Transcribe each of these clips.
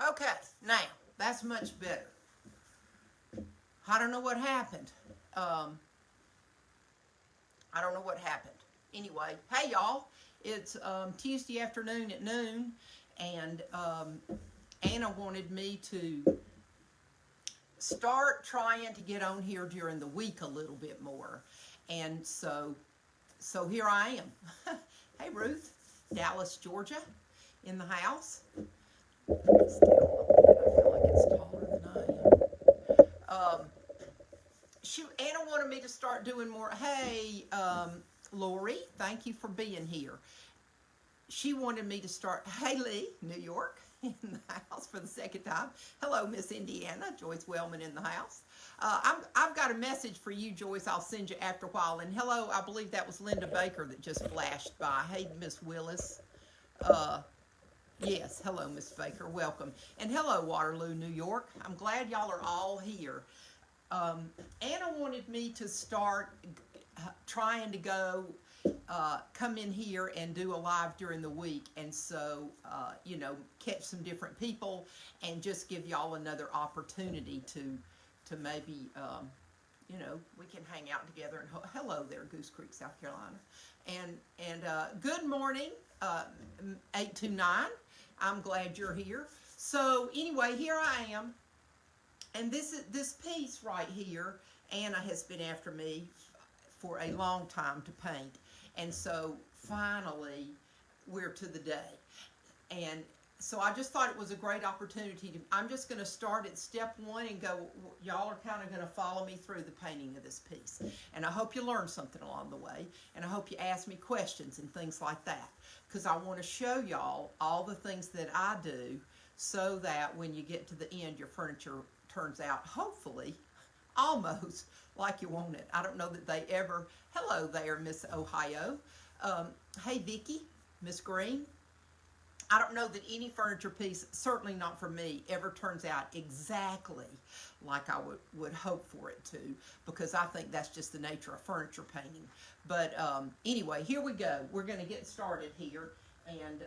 Okay, now that's much better. I don't know what happened. Um, I don't know what happened. Anyway, hey y'all, it's Tuesday afternoon at noon, and Anna wanted me to start trying to get on here during the week a little bit more, and so here I am. Hey Ruth, Dallas, Georgia, in the house. I feel like it's taller than I am. Anna wanted me to start doing more. Hey, Lori, thank you for being here. She wanted me to start. Hey, Lee, New York, in the house for the second time. Hello, Miss Indiana, Joyce Wellman in the house. I've got a message for you, Joyce. I'll send you after a while. And hello, I believe that was Linda Baker that just flashed by. Hey, Miss Willis. Uh, yes, hello, Miss Baker. Welcome. And hello, Waterloo, New York. I'm glad y'all are all here. Anna wanted me to start trying to come in here and do a live during the week, and so catch some different people and just give y'all another opportunity to maybe we can hang out together. And hello there, Goose Creek, South Carolina, and good morning, 829. I'm glad you're here. So anyway, here I am. And this piece right here, Anna has been after me for a long time to paint. And so finally, we're to the day. And so I just thought it was a great opportunity. I'm just going to start at step one and go, y'all are kind of going to follow me through the painting of this piece. And I hope you learn something along the way. And I hope you ask me questions and things like that. Because I want to show y'all all the things that I do so that when you get to the end, your furniture turns out, hopefully, almost like you want it. I don't know that they ever. Hello there, Miss Ohio. Hey, Vicki, Miss Green. I don't know that any furniture piece, certainly not for me, ever turns out exactly like I would hope for it to, because I think that's just the nature of furniture painting. But anyway, here we go. We're going to get started here, and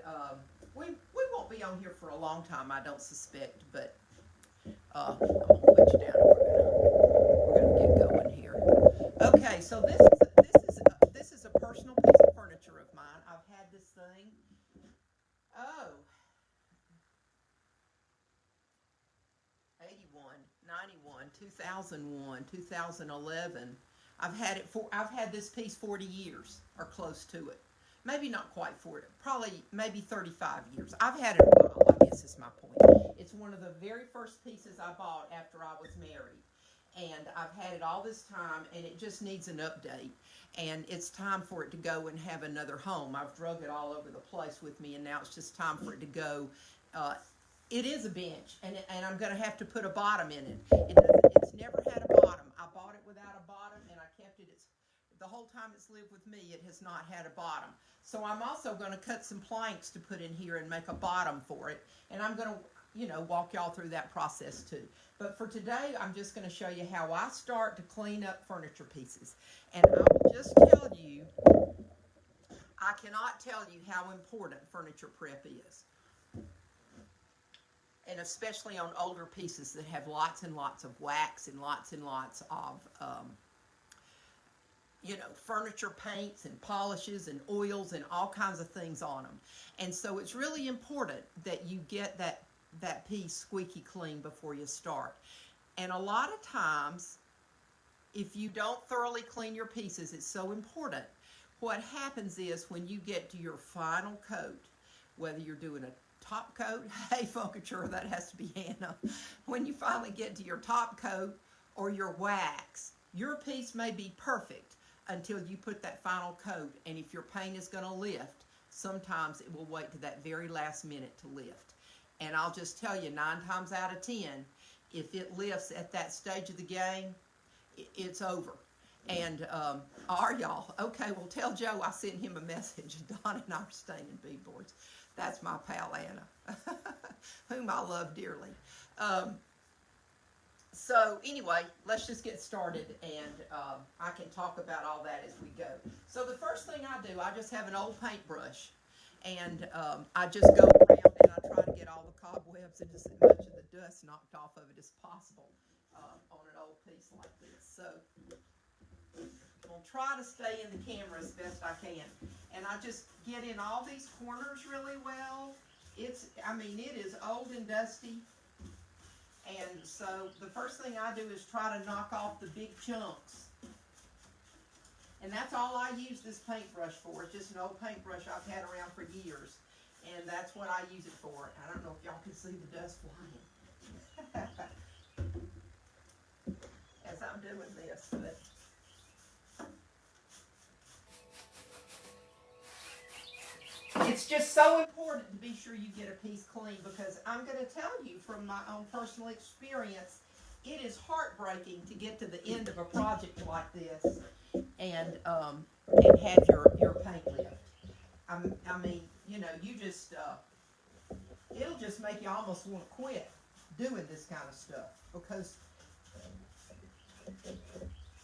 we won't be on here for a long time, I don't suspect, but I'm gonna put you down. We're gonna get going here. Okay, so this is a personal piece of furniture of mine. I've had this thing. Oh, 81, 91, 2001, 2011. I've had this piece 40 years or close to it. Maybe not quite 40, probably maybe 35 years. I've had it a while, I guess is my point. It's one of the very first pieces I bought after I was married. And I've had it all this time, and it just needs an update. And it's time for it to go and have another home. I've drug it all over the place with me, and now it's just time for it to go. It is a bench, and I'm going to have to put a bottom in it. It's never had a bottom. I bought it without a bottom, and I kept it. The whole time it's lived with me, it has not had a bottom. So I'm also going to cut some planks to put in here and make a bottom for it. And I'm going to, walk y'all through that process too. But for today, I'm just going to show you how I start to clean up furniture pieces. And I will just tell you, I cannot tell you how important furniture prep is. And especially on older pieces that have lots and lots of wax and lots of furniture paints and polishes and oils and all kinds of things on them. And so it's really important that you get that piece squeaky clean before you start. And a lot of times, if you don't thoroughly clean your pieces, it's so important. What happens is when you get to your final coat, whether you're doing a top coat, hey Funkature, that has to be Hannah. When you finally get to your top coat or your wax, your piece may be perfect until you put that final coat. And if your paint is going to lift, sometimes it will wait to that very last minute to lift. And I'll just tell you, 9 times out of 10, if it lifts at that stage of the game, it's over. And are y'all? Okay, well, tell Joe I sent him a message. Don and I are staining beadboards. That's my pal Anna, whom I love dearly. So anyway, let's just get started, and I can talk about all that as we go. So the first thing I do, I just have an old paintbrush, and I just go around and I try to get all the cobwebs and just knocked off of it as possible on an old piece like this. So I'll try to stay in the camera as best I can. And I just get in all these corners really well. It is old and dusty. And so the first thing I do is try to knock off the big chunks. And that's all I use this paintbrush for. It's just an old paintbrush I've had around for years. And that's what I use it for. I don't know if y'all can see the dust flying as I'm doing this, but it's just so important to be sure you get a piece clean, because I'm going to tell you from my own personal experience, it is heartbreaking to get to the end of a project like this and have your paint lift. You just it'll just make you almost want to quit doing this kind of stuff, because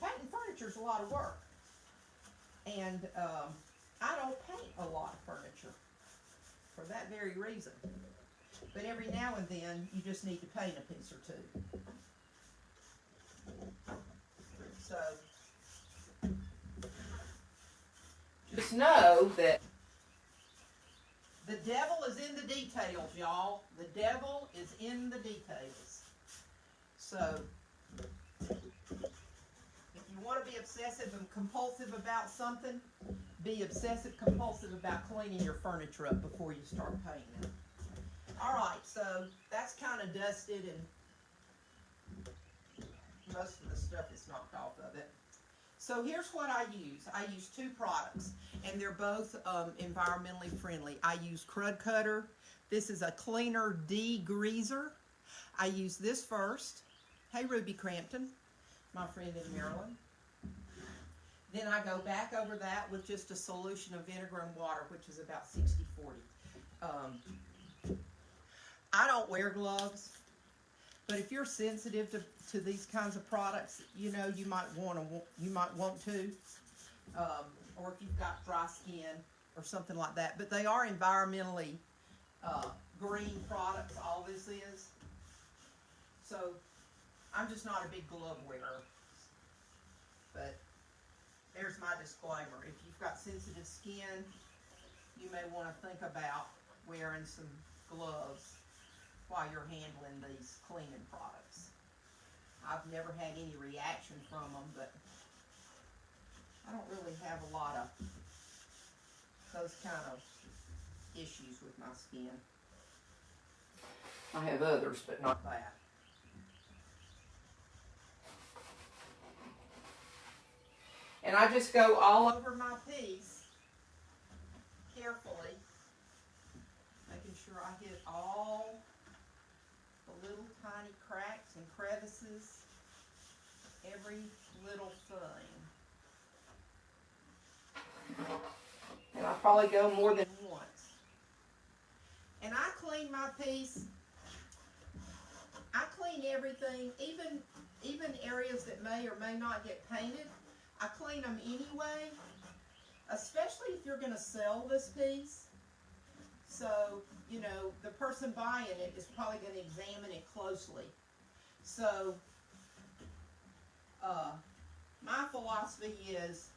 painting furniture is a lot of work, and I don't paint a lot of furniture for that very reason. But every now and then, you just need to paint a piece or two. So just know that the devil is in the details, y'all. The devil is in the details. So if you want to be obsessive and compulsive about something, be obsessive compulsive about cleaning your furniture up before you start painting it. Alright, so that's kind of dusted, and most of the stuff is knocked off of it. So here's what I use. I use two products, and they're both environmentally friendly. I use Crud Cutter. This is a cleaner degreaser. I use this first. Hey, Ruby Crampton, my friend in Maryland. Then I go back over that with just a solution of vinegar and water, which is about 60-40. I don't wear gloves, but if you're sensitive to these kinds of products, you might want to, or if you've got dry skin or something like that. But they are environmentally green products. All this is. So I'm just not a big glove wearer, but there's my disclaimer. If you've got sensitive skin, you may want to think about wearing some gloves while you're handling these cleaning products. I've never had any reaction from them, but I don't really have a lot of those kind of issues with my skin. I have others, but not that. And I just go all over my piece carefully, making sure I hit all the little tiny cracks and crevices, every little thing. And I probably go more than once. And I clean my piece. I clean everything, even areas that may or may not get painted. I clean them anyway, especially if you're going to sell this piece. So, the person buying it is probably going to examine it closely. So, my philosophy is,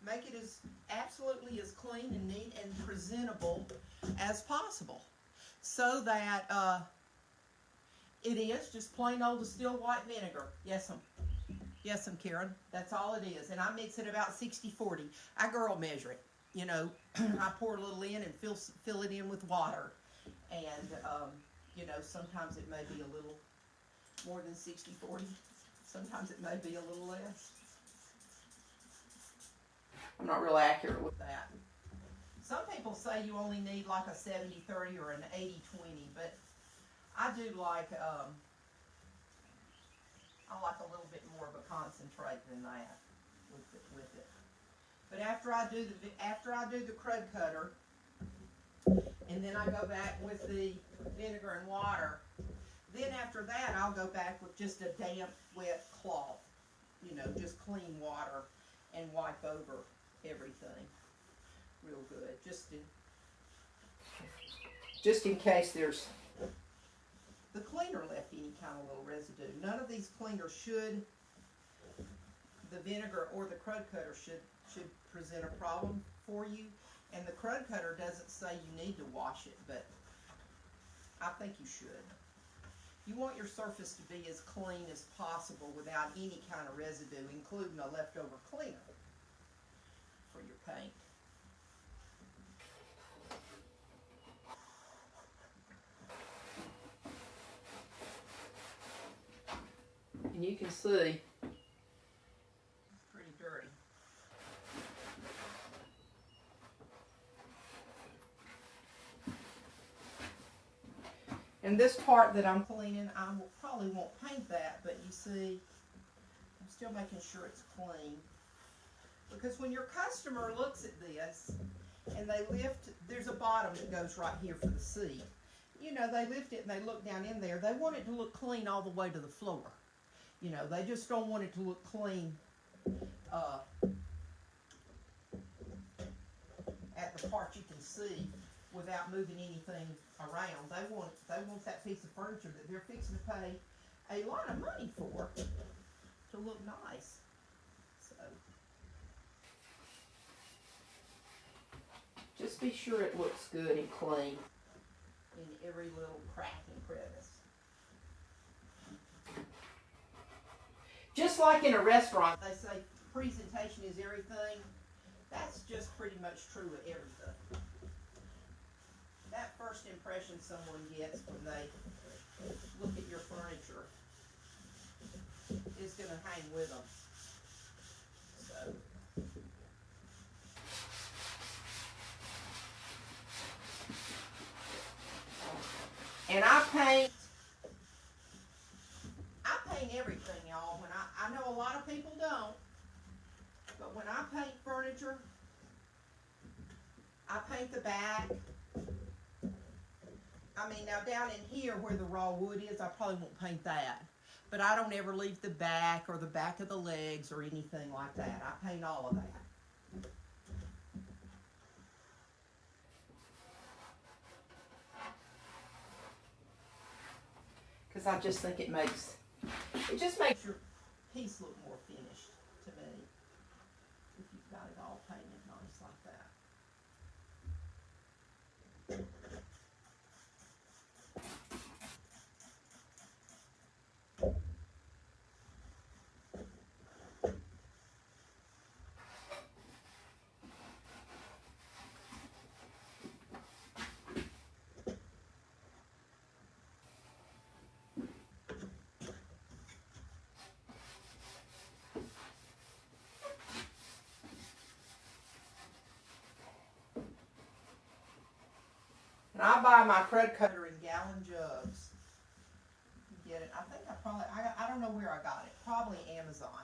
make it absolutely as clean and neat and presentable as possible. So that it is just plain old distilled white vinegar. Yes, Karen. That's all it is. And I mix it about 60-40. I girl measure it. I pour a little in and fill it in with water. And, sometimes it may be a little more than 60-40. Sometimes it may be a little less. I'm not real accurate with that. Some people say you only need like a 70-30 or an 80-20, but I do like I like a little bit more of a concentrate than that with it. But after I do the Crud Cutter, and then I go back with the vinegar and water, then after that I'll go back with just a damp, wet cloth, just clean water, and wipe over everything real good, just in case there's cleaner left any kind of little residue. None of these cleaners should, the vinegar or the crud cutter should present a problem for you. And the crud cutter doesn't say you need to wash it, but I think you should. You want your surface to be as clean as possible without any kind of residue, including a leftover cleaner for your paint. And you can see it's pretty dirty. And this part that I'm cleaning, probably won't paint that, but you see, I'm still making sure it's clean. Because when your customer looks at this and they lift, there's a bottom that goes right here for the seat. You know, they lift it and they look down in there. They want it to look clean all the way to the floor. You know, they just don't want it to look clean at the part you can see without moving anything around. They want that piece of furniture that they're fixing to pay a lot of money for to look nice. So just be sure it looks good and clean in every little crack and crevice. Just like in a restaurant, they say presentation is everything. That's just pretty much true of everything. That first impression someone gets when they look at your furniture is going to hang with them. So, and I paint everything, y'all. When I know a lot of people don't, but when I paint furniture, I paint the back. I mean, now down in here where the raw wood is, I probably won't paint that. But I don't ever leave the back or the back of the legs or anything like that. I paint all of that. Because I just think it just makes your piece look more finished to me. If you've got it all painted nice like that. And I buy my crud cutter in gallon jugs. You get it? I think I don't know where I got it. Probably Amazon.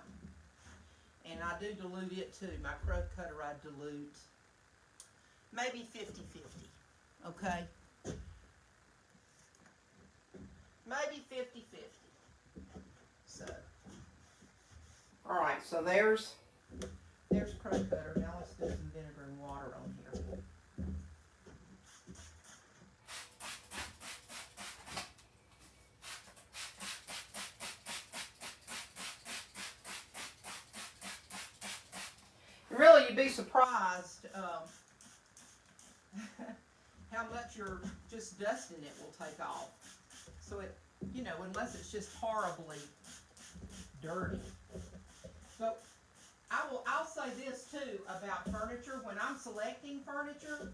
And I do dilute it too. My crud cutter I dilute maybe 50-50. Okay? Maybe 50-50. So, alright, so there's crud cutter. Now let's do some vinegar and water on here. Really, you'd be surprised how much you're just dusting it will take off. So it, you know, unless it's just horribly dirty. But I'll say this too about furniture. When I'm selecting furniture,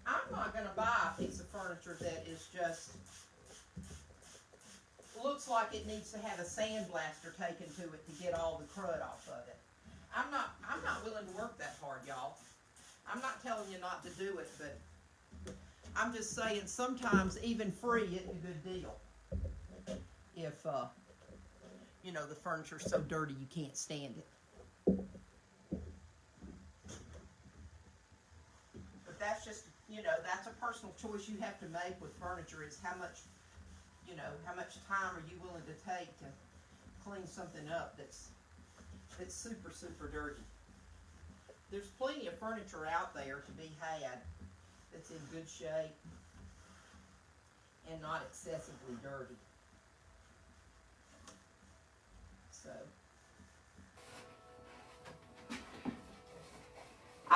I'm not going to buy a piece of furniture that is just looks like it needs to have a sandblaster taken to it to get all the crud off of it. I'm not willing to work that hard, y'all. I'm not telling you not to do it, but I'm just saying sometimes even free isn't a good deal. If, you know, the furniture's so dirty you can't stand it. But that's just, you know, that's a personal choice you have to make with furniture is how much, you know, how much time are you willing to take to clean something up that's super, super dirty. There's plenty of furniture out there to be had that's in good shape and not excessively dirty.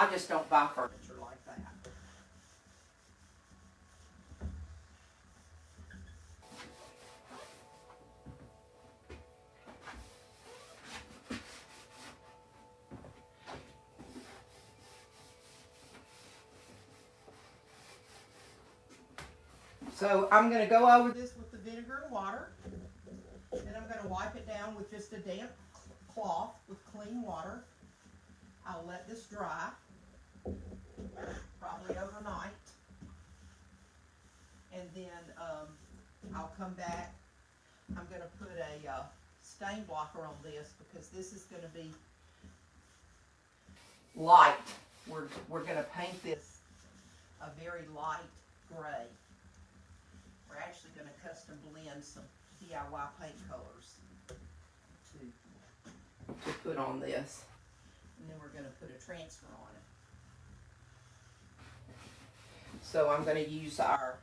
I just don't buy furniture like that. So I'm going to go over this with the vinegar and water, and I'm going to wipe it down with just a damp cloth with clean water. I'll let this dry, probably overnight, and then I'll come back. I'm going to put a stain blocker on this because this is going to be light. We're going to paint this a very light gray. We're actually going to custom blend some DIY paint colors to put on this. And then we're going to put a transfer on it. So I'm going to use our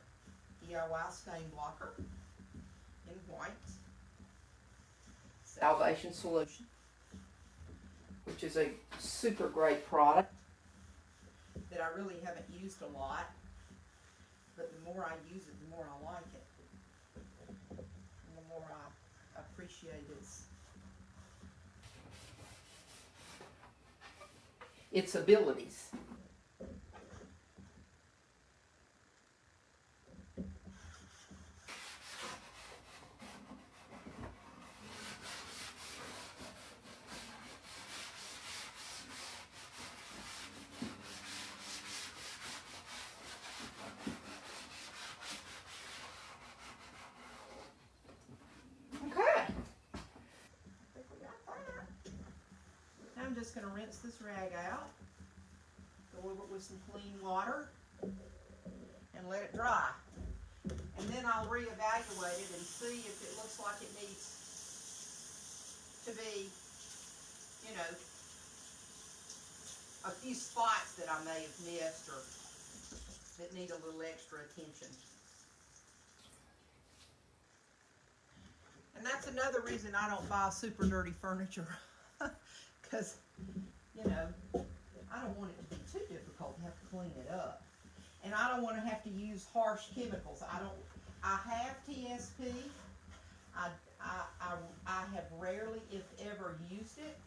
DIY stain blocker in white. Salvation Solution, which is a super great product that I really haven't used a lot. But the more I use it, the more I like it. And the more I appreciate its abilities. I'm just going to rinse this rag out, go over it with some clean water, and let it dry. And then I'll reevaluate it and see if it looks like it needs to be, you know, a few spots that I may have missed or that need a little extra attention. And that's another reason I don't buy super dirty furniture. Because, you know, I don't want it to be too difficult to have to clean it up. And I don't want to have to use harsh chemicals. I have TSP. I have rarely, if ever, used it.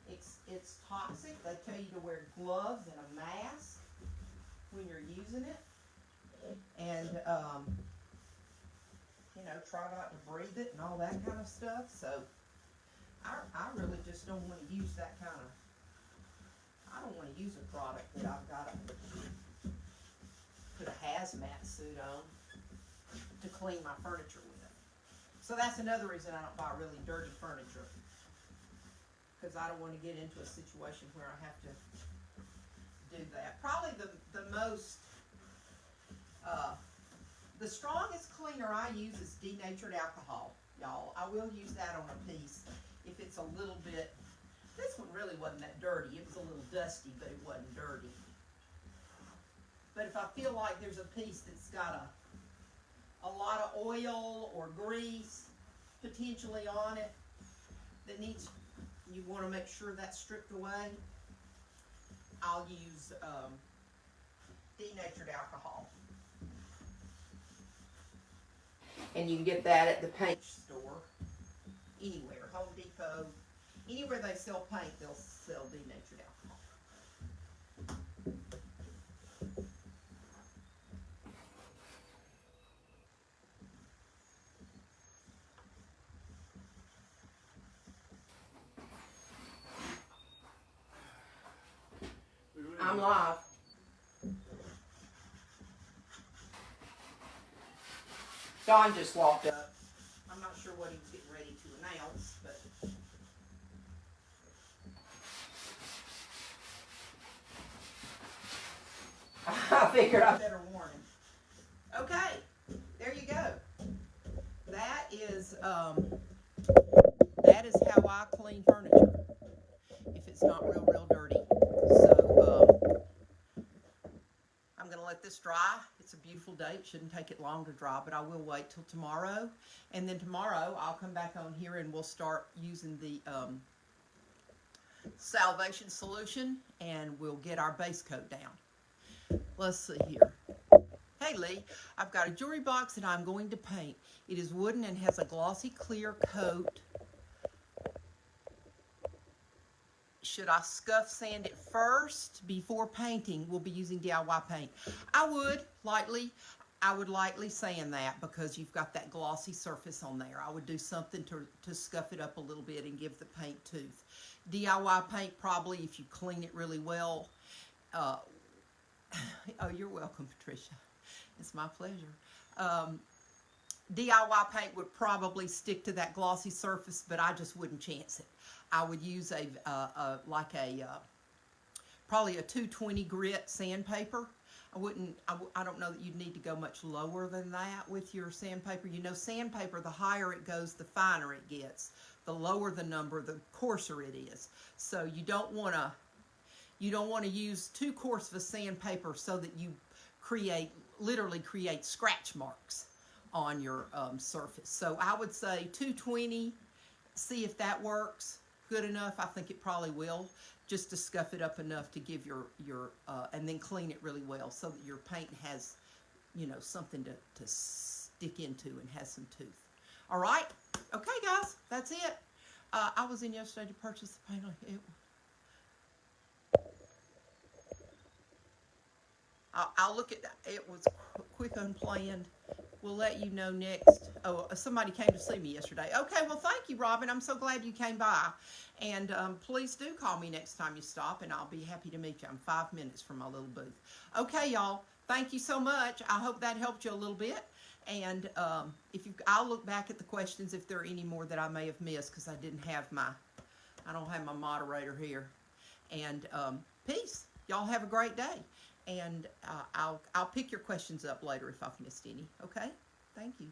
It's toxic. They tell you to wear gloves and a mask when you're using it. And, you know, try not to breathe it and all that kind of stuff. So I really just don't want to use that kind of, I don't want to use a product that I've got to put a hazmat suit on to clean my furniture with. So that's another reason I don't buy really dirty furniture. Because I don't want to get into a situation where I have to do that. Probably the most, the strongest cleaner I use is denatured alcohol, y'all. I will use that on a piece if it's a little bit, this one really wasn't that dirty. It was a little dusty, but it wasn't dirty. But if I feel like there's a piece that's got a lot of oil or grease potentially on it that needs, you want to make sure that's stripped away, I'll use denatured alcohol. And you can get that at the paint store, anywhere, Home Depot, anywhere they sell paint, they'll sell denatured alcohol. I'm live. Don just walked up. I'm not sure what he was getting ready to announce, but I figured I better warn him. Okay, there you go. That is how I clean furniture if it's not real dirty. So I'm going to let this dry. It's a beautiful day. It shouldn't take it long to dry, but I will wait till tomorrow. And then tomorrow I'll come back on here and we'll start using the Salvation Solution, and we'll get our base coat down. Let's see here. Hey Lee, I've got a jewelry box that I'm going to paint. It is wooden and has a glossy clear coat. Should I scuff sand it first before painting? We'll be using DIY paint. I would lightly sand that because you've got that glossy surface on there. I would do something to scuff it up a little bit and give the paint tooth. DIY paint, probably if you clean it really well. Oh, you're welcome, Patricia. It's my pleasure. DIY paint would probably stick to that glossy surface, but I just wouldn't chance it. I would use probably a 220 grit sandpaper. I don't know that you'd need to go much lower than that with your sandpaper. You know, sandpaper, the higher it goes, the finer it gets. The lower the number, the coarser it is. So you don't want to use too coarse of a sandpaper so that you literally create scratch marks on your surface. So I would say 220, see if that works good enough. I think it probably will, just to scuff it up enough to give and then clean it really well so that your paint has, something to stick into and has some tooth. All right? Okay, guys, that's it. I was in yesterday to purchase the paint. I'll look at that. It was quick, unplanned. We'll let you know next. Oh, somebody came to see me yesterday. Okay, well, thank you, Robin. I'm so glad you came by. And please do call me next time you stop, and I'll be happy to meet you. I'm 5 minutes from my little booth. Okay, y'all. Thank you so much. I hope that helped you a little bit. And I'll look back at the questions if there are any more that I may have missed because I don't have my moderator here. And peace. Y'all have a great day. And I'll pick your questions up later if I've missed any. Okay? Thank you.